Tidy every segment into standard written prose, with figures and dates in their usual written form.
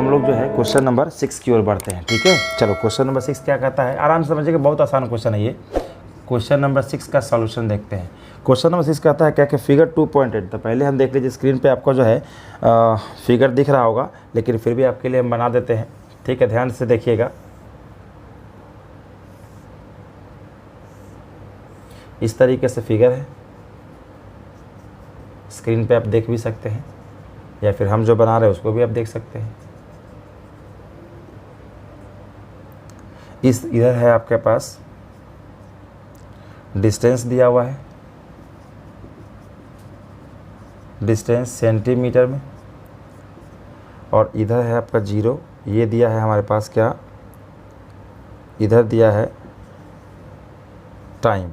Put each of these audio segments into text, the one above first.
हम लोग जो है क्वेश्चन नंबर 6 की ओर बढ़ते हैं। ठीक है, चलो क्वेश्चन नंबर 6 क्या कहता है, आराम से समझिएगा, बहुत आसान क्वेश्चन है ये। क्वेश्चन नंबर 6 का सॉल्यूशन देखते हैं। क्वेश्चन नंबर 6 कहता है क्या कि फिगर 2.8। तो पहले हम देख लीजिए, स्क्रीन पे आपको जो है फिगर दिख रहा होगा, लेकिन फिर भी आपके लिए हम बना देते हैं। ठीक है, ध्यान से देखिएगा। इस तरीके से फिगर है, स्क्रीन पे आप देख भी सकते हैं, या फिर हम जो बना रहे हैं उसको भी आप देख सकते हैं। इधर है आपके पास डिस्टेंस दिया हुआ है, डिस्टेंस सेंटीमीटर में, और इधर है आपका 0। ये दिया है हमारे पास क्या, इधर दिया है टाइम,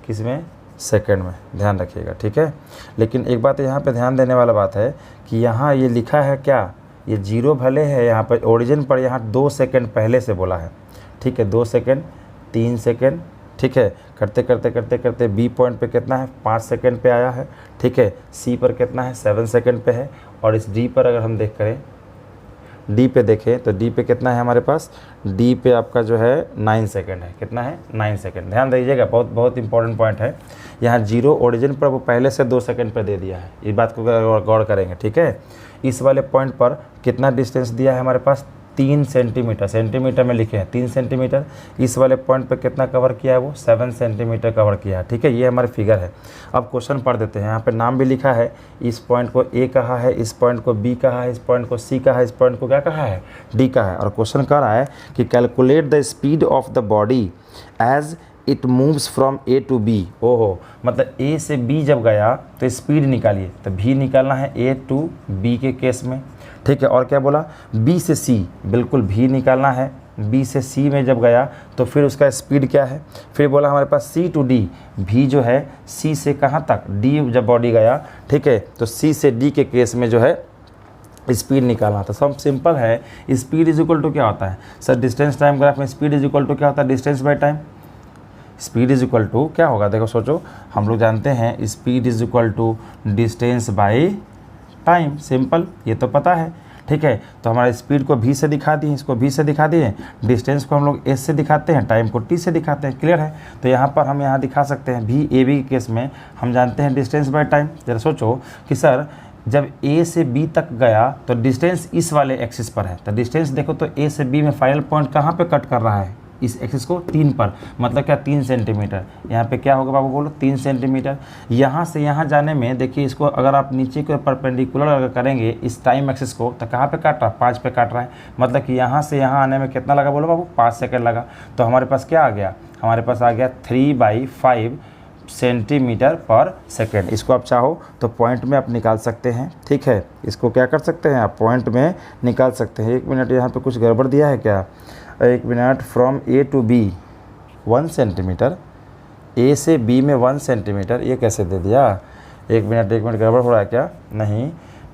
किसमें, सेकंड में, ध्यान रखिएगा। ठीक है, लेकिन एक बात यहाँ पे ध्यान देने वाला बात है कि यहाँ ये लिखा है क्या, ये 0 भले है यहाँ पर ओरिजिन पर, यहाँ 2 सेकंड पहले से बोला है। ठीक है, 2 सेकंड, 3 सेकंड, ठीक है, करते करते करते करते बी पॉइंट पे कितना है, 5 सेकंड पे आया है। ठीक है, सी पर कितना है, 7 सेकंड पे है, और इस डी पर अगर हम देख करें, डी पे देखें तो डी पे कितना है हमारे पास, डी पे आपका जो है 9 सेकंड है। कितना है, 9 सेकंड। ध्यान दीजिएगा, बहुत बहुत इंपॉर्टेंट पॉइंट है। यहाँ 0 ओरिजिन पर वो पहले से 2 सेकंड पे दे दिया है, इस बात को गौर करेंगे। ठीक है, इस वाले पॉइंट पर कितना डिस्टेंस दिया है हमारे पास, 3 सेंटीमीटर, सेंटीमीटर में लिखे हैं 3 सेंटीमीटर। इस वाले पॉइंट पर कितना कवर किया है, वो 7 सेंटीमीटर कवर किया है। ठीक है, ये हमारी फिगर है। अब क्वेश्चन पढ़ देते हैं। यहाँ पे नाम भी लिखा है, इस पॉइंट को ए कहा है, इस पॉइंट को बी कहा है, इस पॉइंट को सी कहा है, इस पॉइंट को क्या कहा है, डी कहा है। और क्वेश्चन कह रहा है कि calculate the speed of the body as it moves from A to B. ओहो, मतलब ए से बी जब गया तो स्पीड निकालिए, तो भी निकालना है ए टू बी के केस में। ठीक है, और क्या बोला, बी से सी, बिल्कुल भी निकालना है, बी से सी में जब गया तो फिर उसका स्पीड क्या है। फिर बोला हमारे पास सी टू डी, भी जो है सी से कहाँ तक, डी जब बॉडी गया। ठीक है, तो सी से डी के केस में जो है स्पीड निकालना था। सब सिंपल है। स्पीड इज इक्वल टू क्या होता है सर, डिस्टेंस टाइम ग्राफ में स्पीड इज इक्वल टू क्या होता है, distance by time. Speed is equal to क्या होगा, देखो सोचो, हम लोग जानते हैं speed is equal to distance by time, simple, ये तो पता है। ठीक है, तो हमारा स्पीड को भी से दिखा दिए, इसको भी से दिखा दिए, डिस्टेंस को हम लोग एस से दिखाते हैं, टाइम को टी से दिखाते हैं। क्लियर है, तो यहाँ पर हम यहाँ दिखा सकते हैं भी ए बी के केस में हम जानते हैं डिस्टेंस बाय टाइम। जरा सोचो कि सर जब ए से बी तक गया तो डिस्टेंस इस वाले एक्सिस पर है, तो डिस्टेंस देखो तो ए से बी में फाइनल पॉइंट कहाँ पे कट कर रहा है, इस एक्सिस को 3 पर, मतलब क्या 3 सेंटीमीटर। यहाँ पे क्या होगा बाबू बोलो, 3 सेंटीमीटर। यहाँ से यहाँ जाने में देखिए, इसको अगर आप नीचे को परपेंडिकुलर अगर करेंगे इस टाइम एक्सिस को, तो कहाँ पे काट रहा है, 5 पे काट रहा है। मतलब कि यहाँ से यहाँ आने में कितना लगा बोलो बाबू, 5 सेकंड लगा। तो हमारे पास क्या आ गया, हमारे पास आ गया 3/5 सेंटीमीटर पर सेकेंड। इसको आप चाहो तो पॉइंट में आप निकाल सकते हैं। ठीक है, इसको क्या कर सकते हैं आप, पॉइंट में निकाल सकते हैं। 1 मिनट, यहाँ पे कुछ गड़बड़ दिया है क्या, 1 minute, from A to B 1 centimetre, A से बी में 1 सेंटीमीटर, ये कैसे दे दिया, 1 मिनट गड़बड़ हो रहा है क्या, नहीं,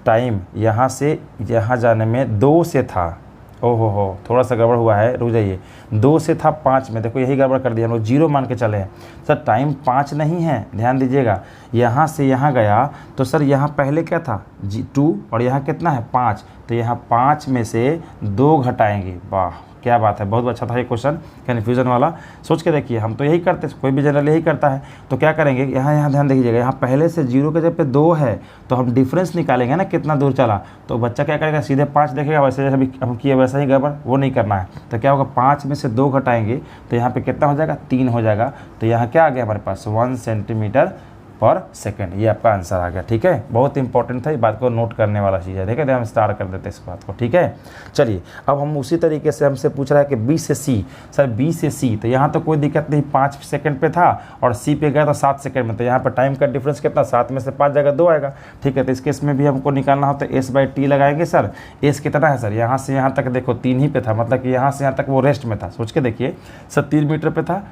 टाइम यहाँ से यहाँ जाने में 2 से था, ओहो हो थोड़ा सा गड़बड़ हुआ है, रुक जाइए, 2 से था 5 में, देखो यही गड़बड़ कर दिया हम लोग, 0 मान के चले हैं। सर टाइम 5 नहीं है, ध्यान दीजिएगा, यहाँ से यहाँ गया तो सर यहाँ पहले क्या था 2, और यहाँ कितना है 5, तो यहाँ 5 में से 2 घटाएंगे। वाह क्या बात है, बहुत अच्छा था ये क्वेश्चन, कन्फ्यूज़न वाला। सोच के देखिए, हम तो यही करते, कोई भी जनरल यही करता है। तो क्या करेंगे, यहाँ ध्यान दीजिएगा, यहाँ पहले से 0 के जगह पे 2 है, तो हम डिफरेंस निकालेंगे ना कितना दूर चला। तो बच्चा क्या करेगा, सीधे 5 देखेगा, वैसे जैसे अभी हम किए वैसा ही गड़बड़, वो नहीं करना है। तो क्या होगा, 5 में से 2 घटाएंगे तो यहाँ पे कितना हो जाएगा, 3 हो जाएगा। तो यहाँ क्या आ गया हमारे पास, 1 सेंटीमीटर पर सेकेंड, ये आपका आंसर आ गया। ठीक है, बहुत इंपॉर्टेंट था, इस बात को नोट करने वाला चीज़ है। ठीक है, तो हम स्टार्ट कर देते हैं इस बात को। ठीक है, चलिए अब हम उसी तरीके से हमसे पूछ रहा है कि बी से सी, सर बी से सी, तो यहाँ तो कोई दिक्कत नहीं, 5 सेकंड पे था, और सी पे गया तो 7 सेकंड में, तो यहाँ पर टाइम का डिफरेंस कितना, 7 में से 5 जगह 2 आएगा। ठीक है, तो इस केस में भी हमको निकालना हो तो S/T लगाएंगे। सर एस कितना है सर, यहाँ से यहाँ तक देखो 3 ही पे था, मतलब कि यहाँ से यहाँ तक वो रेस्ट में था। सोच के देखिए सर 3 मीटर पे था,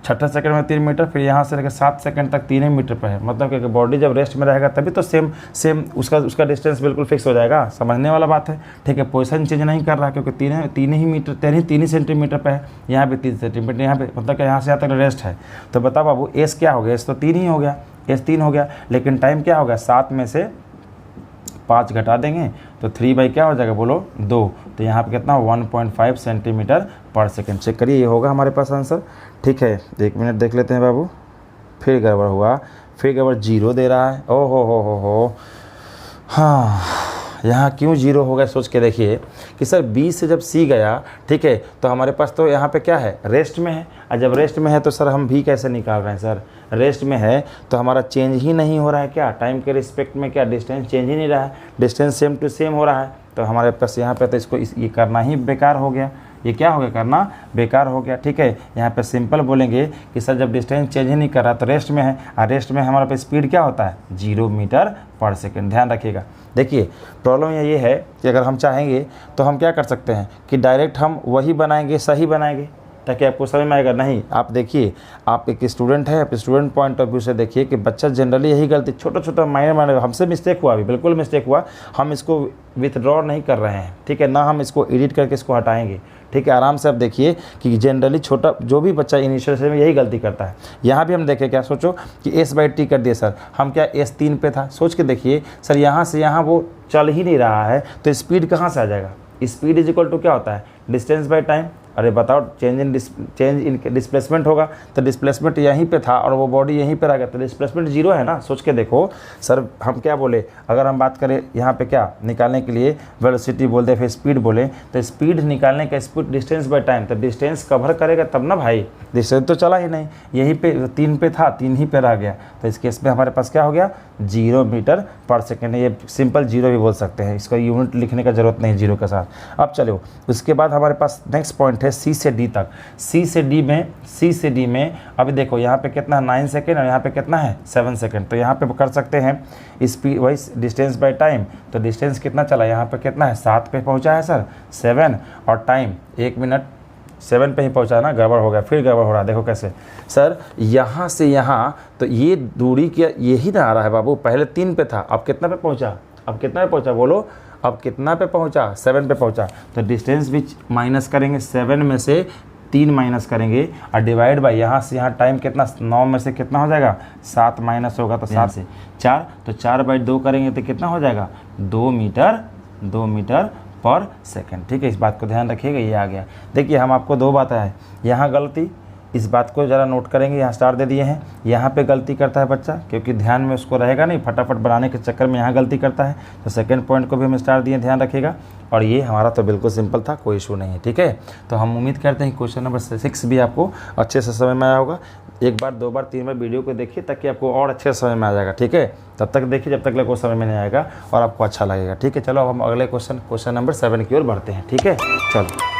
6 सेकंड में 3 मीटर, फिर यहाँ से लेकर 7 सेकंड तक 3 ही मीटर पे है। मतलब कि बॉडी जब रेस्ट में रहेगा तभी तो सेम उसका डिस्टेंस बिल्कुल फिक्स हो जाएगा, समझने वाला बात है। ठीक है, पोजीशन चेंज नहीं कर रहा है, क्योंकि 3 ही सेंटीमीटर पे है, यहाँ पे 3 सेंटीमीटर, यहाँ पे मतलब कि यहाँ से यहाँ तक रेस्ट है। तो बताओ बाबू एस क्या हो गया, एस तो 3 ही हो गया, एस 3 हो गया, लेकिन टाइम क्या हो गया, 7 में से 5 घटा देंगे तो 3 बाई क्या हो जाएगा बोलो 2, तो यहाँ पे कितना 1.5 सेंटीमीटर पर सेकेंड। चेक करिए, ये होगा हमारे पास आंसर। ठीक है, 1 मिनट देख लेते हैं बाबू, फिर गड़बड़ हुआ, फिर गड़बड़ 0 दे रहा है। ओ हो, हाँ यहाँ क्यों 0 हो गया सोच के देखिए कि सर B से जब C गया, ठीक है, तो हमारे पास तो यहाँ पे क्या है, रेस्ट में है, और जब रेस्ट में है तो सर हम भी कैसे निकाल रहे हैं सर, रेस्ट में है तो हमारा चेंज ही नहीं हो रहा है, क्या टाइम के रिस्पेक्ट में क्या डिस्टेंस चेंज ही नहीं रहा है, डिस्टेंस सेम टू सेम हो रहा है, तो हमारे पास यहाँ पे तो इसको ये करना ही बेकार हो गया, ये क्या हो गया, करना बेकार हो गया। ठीक है, यहाँ पे सिंपल बोलेंगे कि सर जब डिस्टेंस चेंज ही नहीं कर रहा तो रेस्ट में है, और रेस्ट में हमारे पे स्पीड क्या होता है 0 मीटर पर सेकेंड। ध्यान रखिएगा, देखिए प्रॉब्लम ये है कि अगर हम चाहेंगे तो हम क्या कर सकते हैं कि डायरेक्ट हम वही बनाएंगे, सही बनाएंगे, ताकि आपको समझ में आएगा। नहीं, आप देखिए, आप एक स्टूडेंट है, आप स्टूडेंट पॉइंट ऑफ व्यू से देखिए कि बच्चा जनरली यही गलती, छोटा माइनर हमसे मिस्टेक हुआ, अभी बिल्कुल मिस्टेक हुआ, हम इसको विथड्रॉ नहीं कर रहे हैं, ठीक है ना, हम इसको एडिट करके इसको हटाएंगे। ठीक है, आराम से आप देखिए कि जनरली छोटा जो भी बच्चा इनिशियल से में यही गलती करता है। यहाँ भी हम देखें, क्या सोचो कि S/T कर दिए सर, हम क्या S3 पे था, सोच के देखिए सर, यहाँ से यहाँ वो चल ही नहीं रहा है तो स्पीड कहाँ से आ जाएगा, स्पीड इज इक्वल टू क्या होता है, डिस्टेंस बाय टाइम। अरे बताओ, चेंज इन डिस्प्लेसमेंट होगा, तो डिस्प्लेसमेंट यहीं पे था और वो बॉडी यहीं पर आ गया, तो डिस्प्लेसमेंट 0 है ना। सोच के देखो सर, हम क्या बोले, अगर हम बात करें यहाँ पे क्या निकालने के लिए वेलोसिटी बोलते फिर स्पीड बोले, तो स्पीड निकालने का स्पीड डिस्टेंस बाय टाइम, तो डिस्टेंस कवर करेगा तब ना भाई, डिस्टेंस तो चला ही नहीं, यहीं पे 3 पे था, 3 ही पे रह गया, तो इस केस में हमारे पास क्या हो गया 0 मीटर पर सेकेंड है। ये सिंपल 0 भी बोल सकते हैं, इसका यूनिट लिखने का जरूरत नहीं 0 के साथ। अब चलो, उसके बाद हमारे पास नेक्स्ट पॉइंट है C से D तक। C से D में अभी देखो यहाँ पे कितना 9 सेकेंड और यहाँ पे कितना है 7 सेकेंड, तो यहाँ पे कर सकते हैं स्पीड वही डिस्टेंस बाय टाइम, तो डिस्टेंस कितना चला, यहाँ पे कितना है 7 पे पहुँचा है सर 7, और टाइम 1 मिनट 7 पे ही पहुँचा ना, गड़बड़ हो गया, फिर गड़बड़ हो रहा है, देखो कैसे सर, यहाँ से यहाँ तो ये दूरी क्या यही ना आ रहा है बाबू, पहले 3 पे था, अब कितना पे पहुँचा, अब कितना पे पहुँचा बोलो, अब कितना पे पहुंचा 7 पे पहुंचा, तो डिस्टेंस भी माइनस करेंगे, 7 में से 3 माइनस करेंगे और डिवाइड बाय यहाँ से यहाँ टाइम कितना, 9 में से कितना हो जाएगा 7 माइनस होगा, तो 7 से 4, तो 4/2 करेंगे तो कितना हो जाएगा 2 मीटर पर सेकेंड। ठीक है, इस बात को ध्यान रखिएगा, ये आ गया। देखिए हम आपको 2 बातें हैं, यहाँ गलती, इस बात को ज़रा नोट करेंगे, यहाँ स्टार दे दिए हैं, यहाँ पे गलती करता है बच्चा क्योंकि ध्यान में उसको रहेगा नहीं, फटाफट बनाने के चक्कर में यहाँ गलती करता है, तो सेकंड पॉइंट को भी हम स्टार दिए, ध्यान रखिएगा। और ये हमारा तो बिल्कुल सिंपल था, कोई इशू नहीं है। ठीक है, तो हम उम्मीद करते हैं क्वेश्चन नंबर 6 भी आपको अच्छे से समझ में आया होगा। 1 बार 2 बार 3 बार वीडियो को देखिए ताकि आपको और अच्छे से समझ में आ जाएगा। ठीक है, तब तक देखिए जब तक कोई समझ में नहीं आएगा और आपको अच्छा लगेगा। ठीक है, चलो अब हम अगले क्वेश्चन नंबर 7 की ओर बढ़ते हैं। ठीक है, चलो।